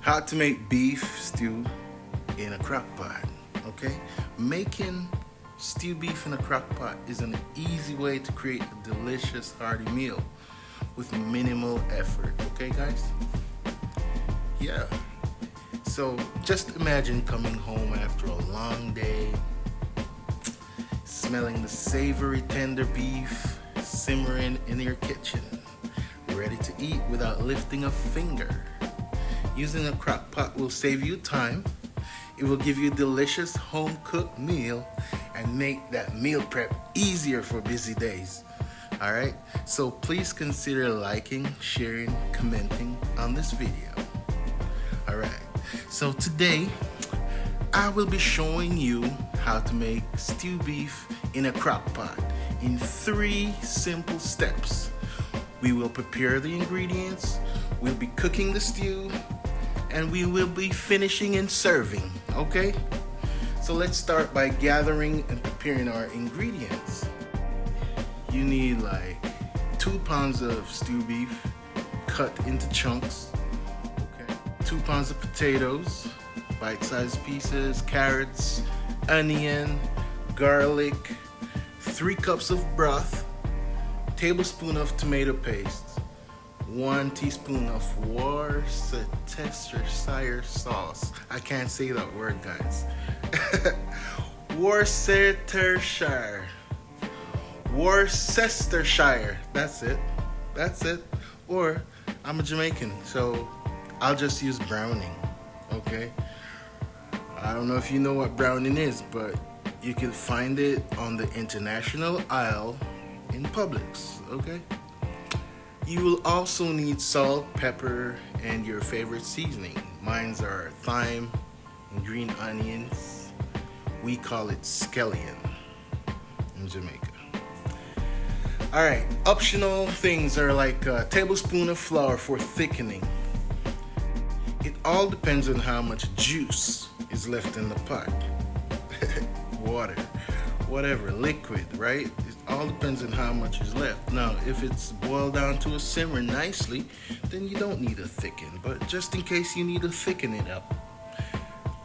How to make beef stew in a crock pot. Okay, making stew beef in a crock pot is an easy way to create a delicious hearty meal with minimal effort. Okay, guys? Yeah. So just imagine coming home after a long day, smelling the savory tender beef simmering in your kitchen, ready to eat without lifting a finger. Using a crock pot will save you time. It will give you a delicious home-cooked meal and make that meal prep easier for busy days. All right, so please consider liking, sharing, commenting on this video. All right, so today I will be showing you how to make stew beef in a crock pot in 3 simple steps. We will prepare the ingredients, we'll be cooking the stew, and we will be finishing and serving. Okay, so let's start by gathering and preparing our ingredients. You need like 2 pounds of stew beef cut into chunks. Okay, 2 pounds of potatoes, bite-sized pieces, carrots, onion, garlic, 3 cups of broth, tablespoon of tomato paste, 1 teaspoon of Worcestershire sauce. I can't say that word, guys. Worcestershire. That's it. Or I'm a Jamaican, so I'll just use browning. Okay. I don't know if you know what browning is, but you can find it on the international aisle in Publix. Okay. You will also need salt, pepper, and your favorite seasoning. Mine's are thyme and green onions. We call it scallion in Jamaica. All right, optional things are like a tablespoon of flour for thickening. It all depends on how much juice is left in the pot. Water, whatever, liquid, right? It all depends on how much is left. Now, if it's boiled down to a simmer nicely, then you don't need to thicken. But just in case you need to thicken it up,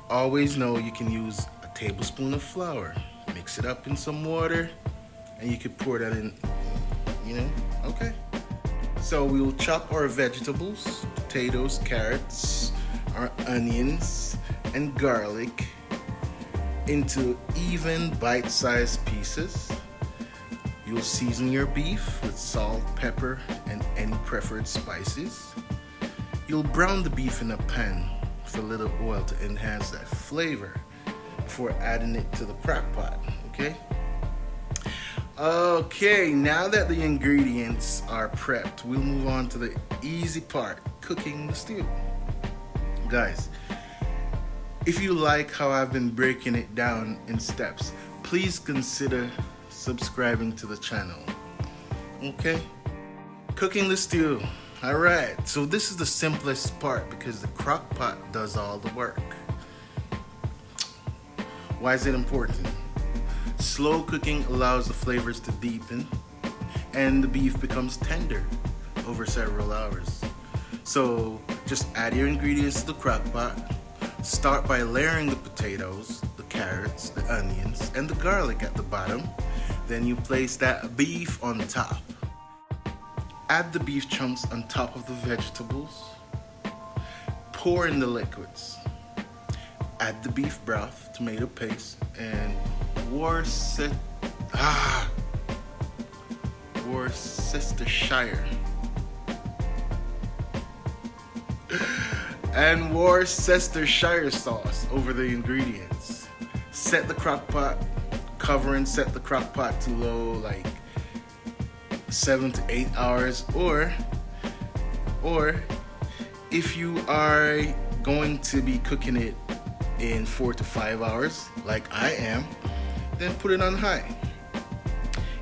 always know you can use a tablespoon of flour. Mix it up in some water, and you could pour that in, okay? So we will chop our vegetables, potatoes, carrots, our onions, and garlic into even bite-sized pieces. You'll season your beef with salt, pepper, and any preferred spices. You'll brown the beef in a pan with a little oil to enhance that flavor before adding it to the crock pot, okay? Okay, now that the ingredients are prepped, we'll move on to the easy part, cooking the stew. Guys, if you like how I've been breaking it down in steps, please consider subscribing to the channel. Okay? Cooking the stew. All right, so this is the simplest part because the crock pot does all the work. Why is it important? Slow cooking allows the flavors to deepen and the beef becomes tender over several hours. So just add your ingredients to the crock pot. Start by layering the potatoes, the carrots, the onions, and the garlic at the bottom. Then you place that beef on top. Add the beef chunks on top of the vegetables. Pour in the liquids. Add the beef broth, tomato paste, and Worcestershire. And Worcestershire sauce over the ingredients. Set the crock pot, cover and set the crock pot to low, like 7 to 8 hours, or if you are going to be cooking it in 4 to 5 hours, like I am, then put it on high.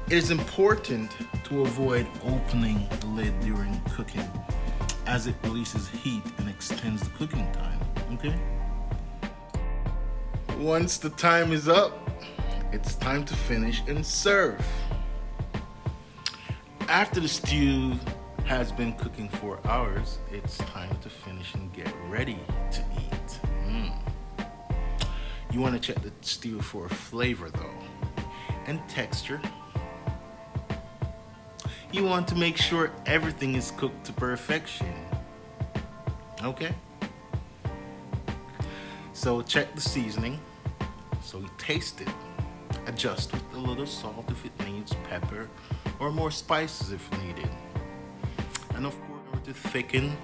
It is important to avoid opening the lid during cooking, as it releases heat and extends the cooking time, okay? Once the time is up, it's time to finish and serve. After the stew has been cooking for hours, it's time to finish and get ready to eat. You want to check the stew for flavor though, and texture. You want to make sure everything is cooked to perfection. Okay? So check the seasoning. So we taste it. Adjust with a little salt if it needs, pepper, or more spices if needed. And of course, to thicken,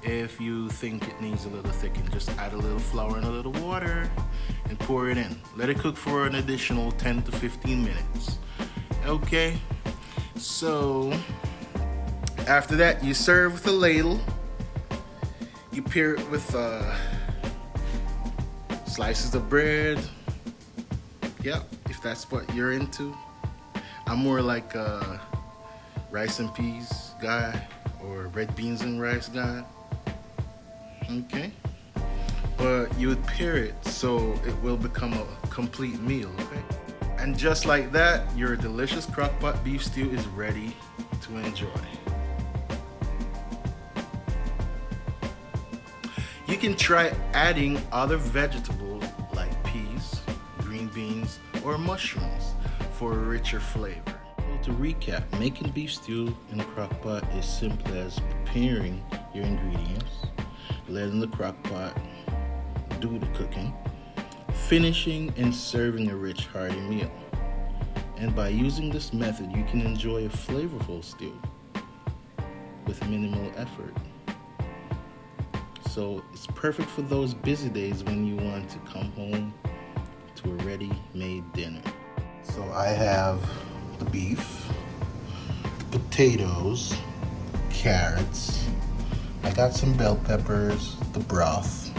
if you think it needs a little thicken, just add a little flour and a little water and pour it in. Let it cook for an additional 10 to 15 minutes. Okay, so after that, you serve with a ladle. You pair it with slices of bread. Yeah, if that's what you're into. I'm more like a rice and peas guy or red beans and rice guy. Okay, but you would pair it so it will become a complete meal. Okay, and just like that, your delicious crockpot beef stew is ready to enjoy. You can try adding other vegetables like peas, green beans, or mushrooms for a richer flavor. Well, to recap, making beef stew in a crockpot is simple as preparing your ingredients, letting the crockpot do the cooking, finishing and serving a rich, hearty meal. And by using this method, you can enjoy a flavorful stew with minimal effort. So it's perfect for those busy days when you want to come home to a ready-made dinner. So I have the beef, potatoes, carrots, I got some bell peppers, the broth,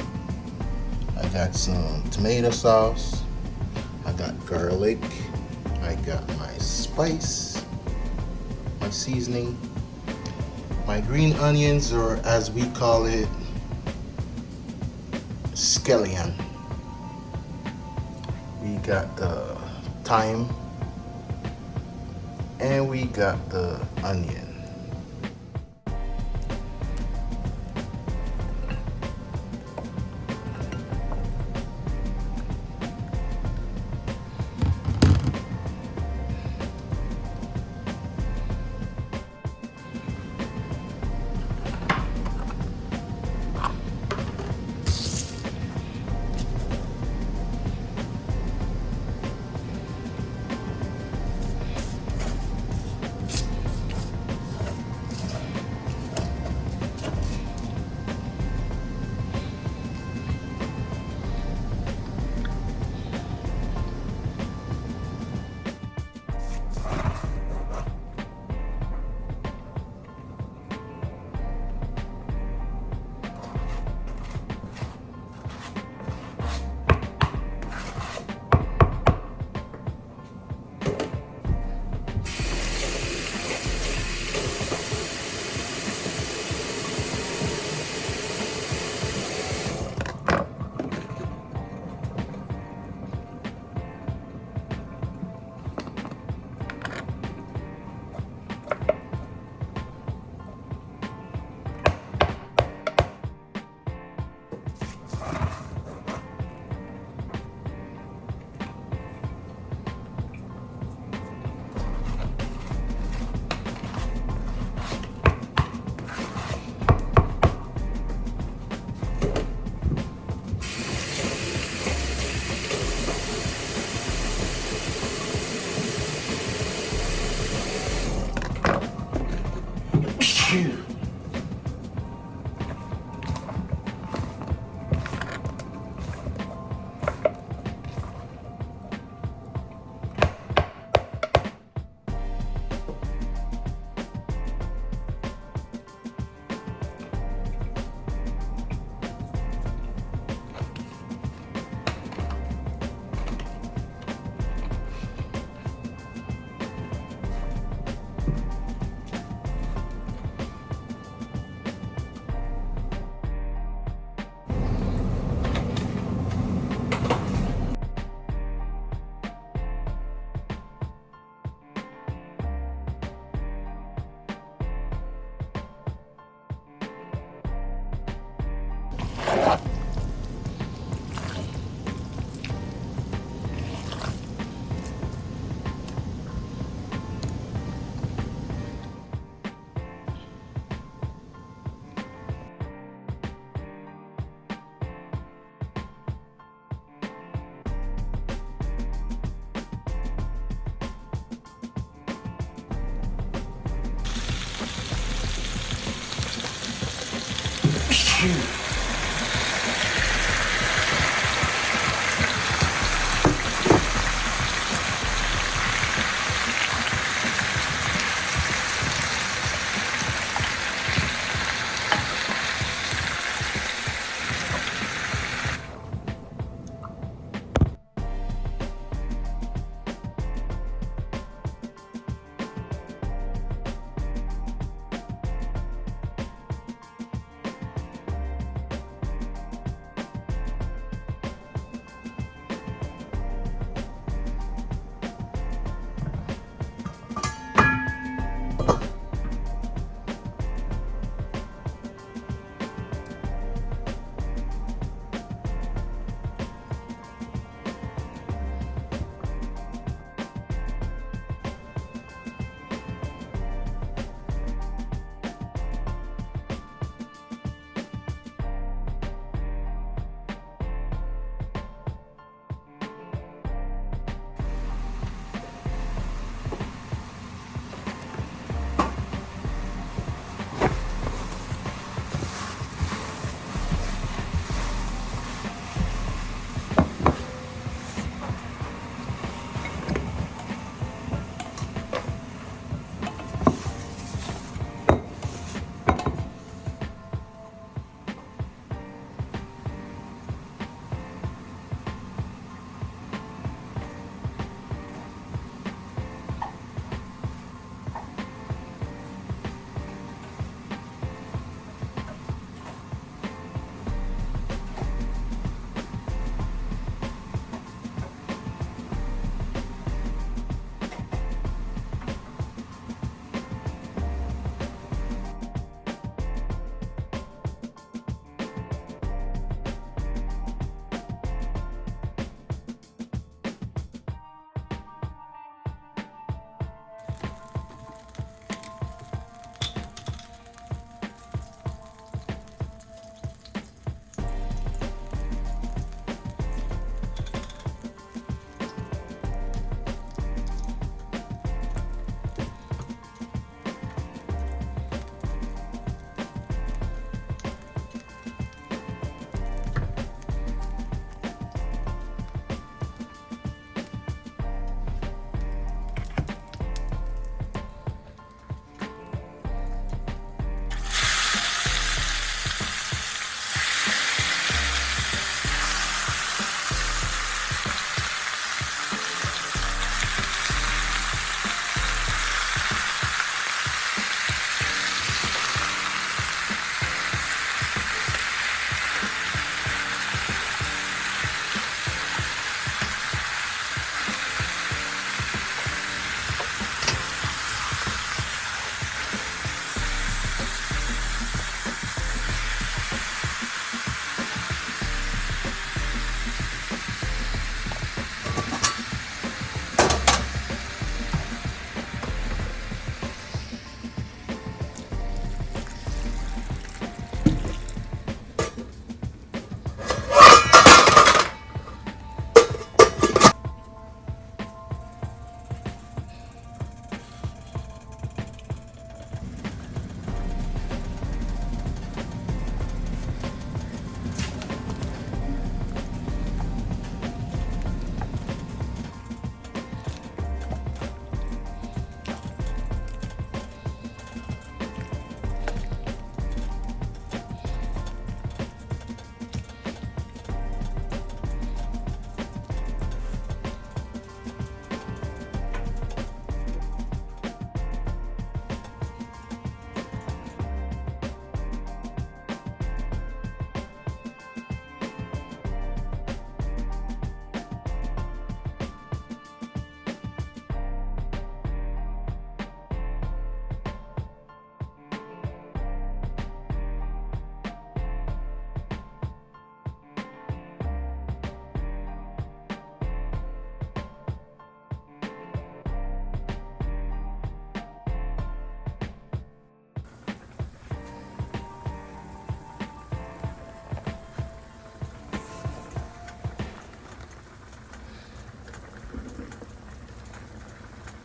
I got some tomato sauce, I got garlic, I got my spice, my seasoning, my green onions, or as we call it, scallion. We got the thyme, and we got the onion. shoot.